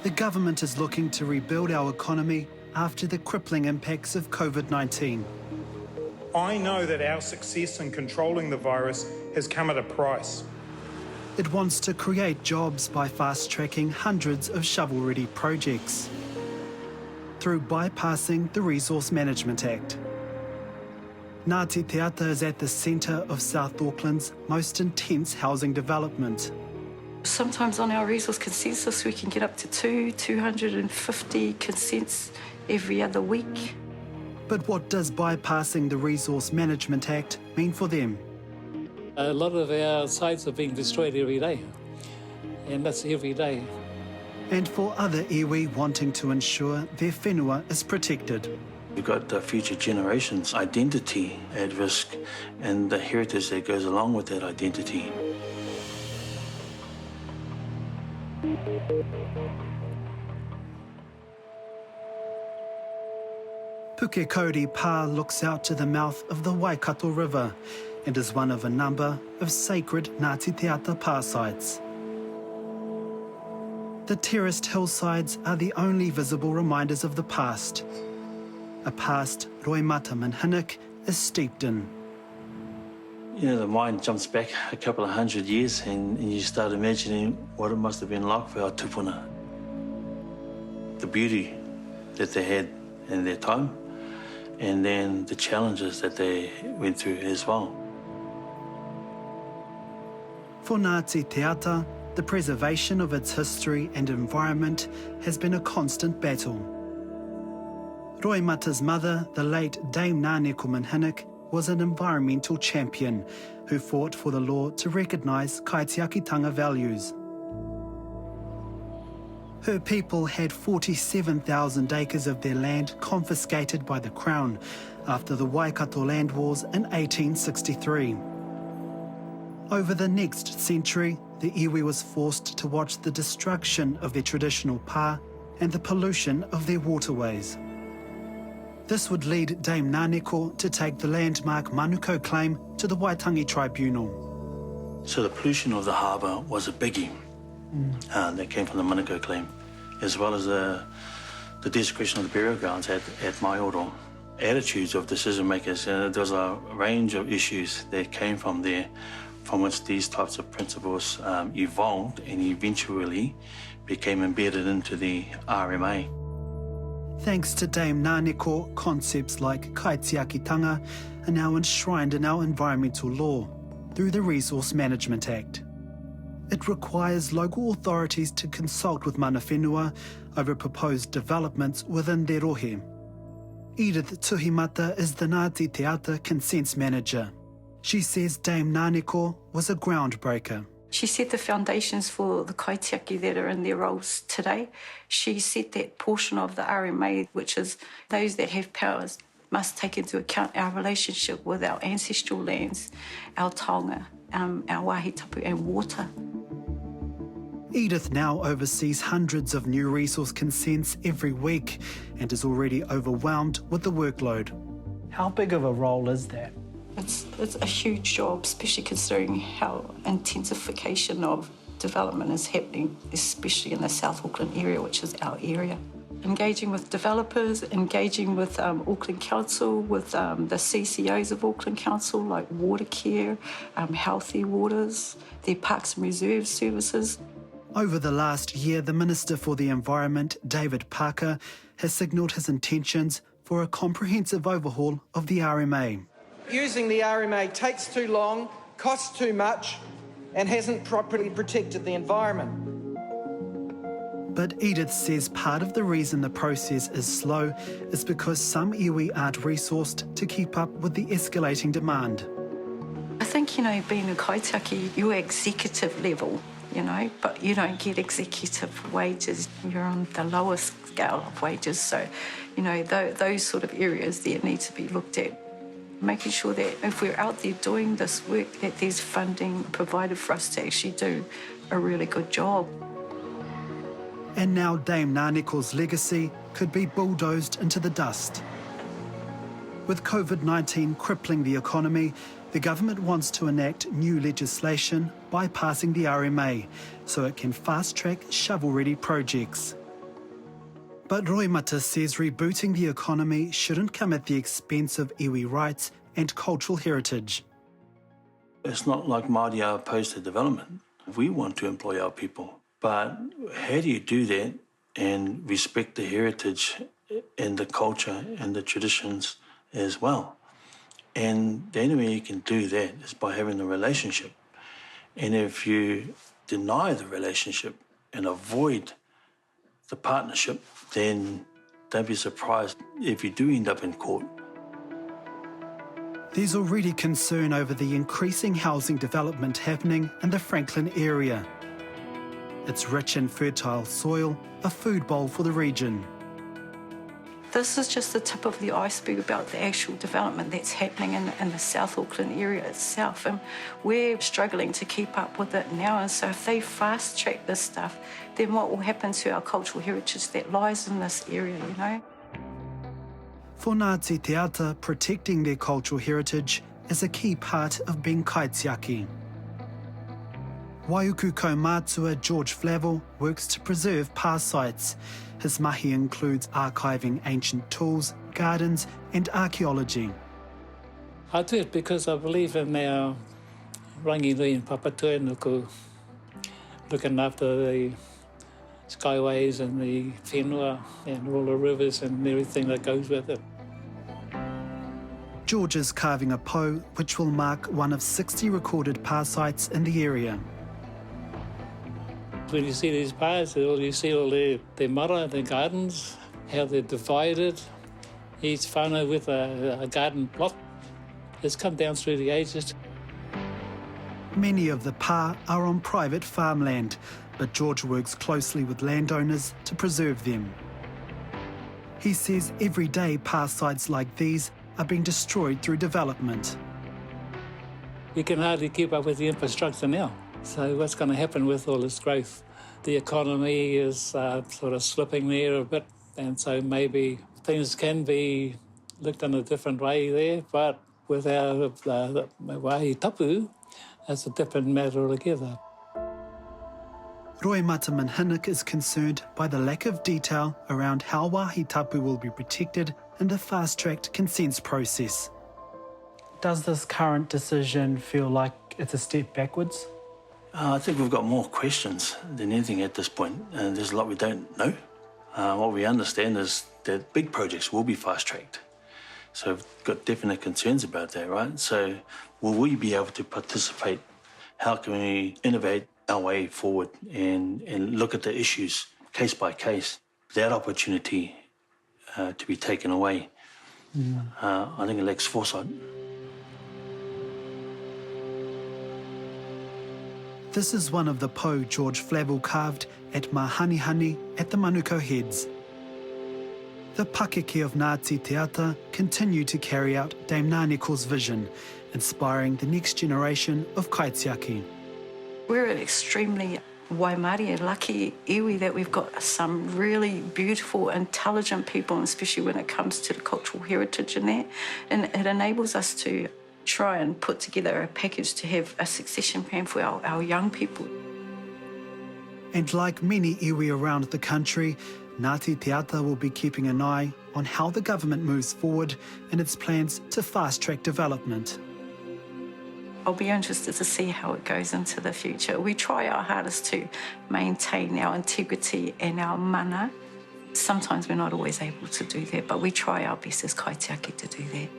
The government is looking to rebuild our economy after the crippling impacts of COVID-19. I know that our success in controlling the virus has come at a price. It wants to create jobs by fast-tracking hundreds of shovel-ready projects through bypassing the Resource Management Act. Ngāti Te Ata is at the centre of South Auckland's most intense housing development. Sometimes on our resource consensus we can get up to 250 consents every other week. But what does bypassing the Resource Management Act mean for them? A lot of our sites are being destroyed every day, and that's every day. And for other iwi wanting to ensure their whenua is protected. You've got future generations' identity at risk and the heritage that goes along with that identity. Pukekori Pā looks out to the mouth of the Waikato River and is one of a number of sacred Ngāti Te Ata Pā sites. The terraced hillsides are the only visible reminders of the past, a past Roimata Minhinnick is steeped in. You know, the mind jumps back a couple of hundred years and you start imagining what it must have been like for our tupuna. The beauty that they had in their time, and then the challenges that they went through as well. For Ngāti Te Ata, the preservation of its history and environment has been a constant battle. Roimata's mother, the late Dame Ngāneko Minhinnick, was an environmental champion who fought for the law to recognise kaitiakitanga values. Her people had 47,000 acres of their land confiscated by the Crown after the Waikato Land Wars in 1863. Over the next century, the iwi was forced to watch the destruction of their traditional pā and the pollution of their waterways. This would lead Dame Ngāneko to take the landmark Manukau claim to the Waitangi Tribunal. So the pollution of the harbour was a biggie that came from the Manukau claim, as well as the desecration of the burial grounds at Maioro. Attitudes of decision makers, there was a range of issues that came from there, from which these types of principles evolved and eventually became embedded into the RMA. Thanks to Dame Ngāneko, concepts like kaitiakitanga are now enshrined in our environmental law through the Resource Management Act. It requires local authorities to consult with mana whenua over proposed developments within their rohe. Edith Tuhimata is the Ngāti Te Ata Consents Manager. She says Dame Ngāneko was a groundbreaker. She set the foundations for the kaitiaki that are in their roles today. She set that portion of the RMA, which is those that have powers must take into account our relationship with our ancestral lands, our taonga, our wāhi tapu and water. Edith now oversees hundreds of new resource consents every week and is already overwhelmed with the workload. How big of a role is that? It's a huge job, especially considering how intensification of development is happening, especially in the South Auckland area, which is our area. Engaging with developers, engaging with Auckland Council, with the CCOs of Auckland Council, like water care, healthy waters, their parks and reserve services. Over the last year, the Minister for the Environment, David Parker, has signalled his intentions for a comprehensive overhaul of the RMA. Using the RMA takes too long, costs too much, and hasn't properly protected the environment. But Edith says part of the reason the process is slow is because some iwi aren't resourced to keep up with the escalating demand. I think, being a kaitiaki, you're executive level, but you don't get executive wages. You're on the lowest scale of wages. So, those sort of areas there need to be looked at. Making sure that if we're out there doing this work, that there's funding provided for us to actually do a really good job. And now Dame Ngāneko's legacy could be bulldozed into the dust. With COVID-19 crippling the economy, the government wants to enact new legislation bypassing the RMA so it can fast-track shovel-ready projects. But Roimata says rebooting the economy shouldn't come at the expense of iwi rights and cultural heritage. It's not like Māori are opposed to development. We want to employ our people. But how do you do that and respect the heritage and the culture and the traditions as well? And the only way you can do that is by having a relationship. And if you deny the relationship and avoid the partnership, then don't be surprised if you do end up in court. There's already concern over the increasing housing development happening in the Franklin area. It's rich in fertile soil, a food bowl for the region. This is just the tip of the iceberg about the actual development that's happening in the South Auckland area itself. And we're struggling to keep up with it now. And so if they fast-track this stuff, then what will happen to our cultural heritage that lies in this area, you know? For Ngāti Te Ata, protecting their cultural heritage is a key part of being kaitiaki. Waiuku kaumātua George Flavell works to preserve past sites. His mahi includes archiving ancient tools, gardens and archaeology. I do it because I believe in our ranginui and papatua nuku, looking after the skyways and the whenua and all the rivers and everything that goes with it. George is carving a po which will mark one of 60 recorded pa sites in the area. When you see these pa's, you see all their mara, their gardens, how they're divided, each whānau with a garden plot. It's come down through the ages. Many of the pa are on private farmland, but George works closely with landowners to preserve them. He says every day pa sites like these are being destroyed through development. You can hardly keep up with the infrastructure now. So what's going to happen with all this growth? The economy is sort of slipping there a bit, and so maybe things can be looked in a different way there, but with our wāhi tapu, that's a different matter altogether. Roimata Minhinnick is concerned by the lack of detail around how wāhi tapu will be protected in the fast-tracked consents process. Does this current decision feel like it's a step backwards? I think we've got more questions than anything at this point, and there's a lot we don't know. What we understand is that big projects will be fast-tracked. So we've got definite concerns about that, right? So will we be able to participate? How can we innovate our way forward and look at the issues case by case? That opportunity to be taken away, I think it lacks foresight. This is one of the po George Flavell carved at Mahani at the Manukau Heads. The pakeke of Ngāti Te Ata continue to carry out Dame Ngāneko's vision, inspiring the next generation of kaitiaki. We're an extremely Waimarie and lucky iwi that we've got some really beautiful, intelligent people, especially when it comes to the cultural heritage and that. And it enables us to try and put together a package to have a succession plan for our young people. And like many iwi around the country, Ngāti Te Ata will be keeping an eye on how the government moves forward in its plans to fast-track development. I'll be interested to see how it goes into the future. We try our hardest to maintain our integrity and our mana. Sometimes we're not always able to do that, but we try our best as kaitiaki to do that.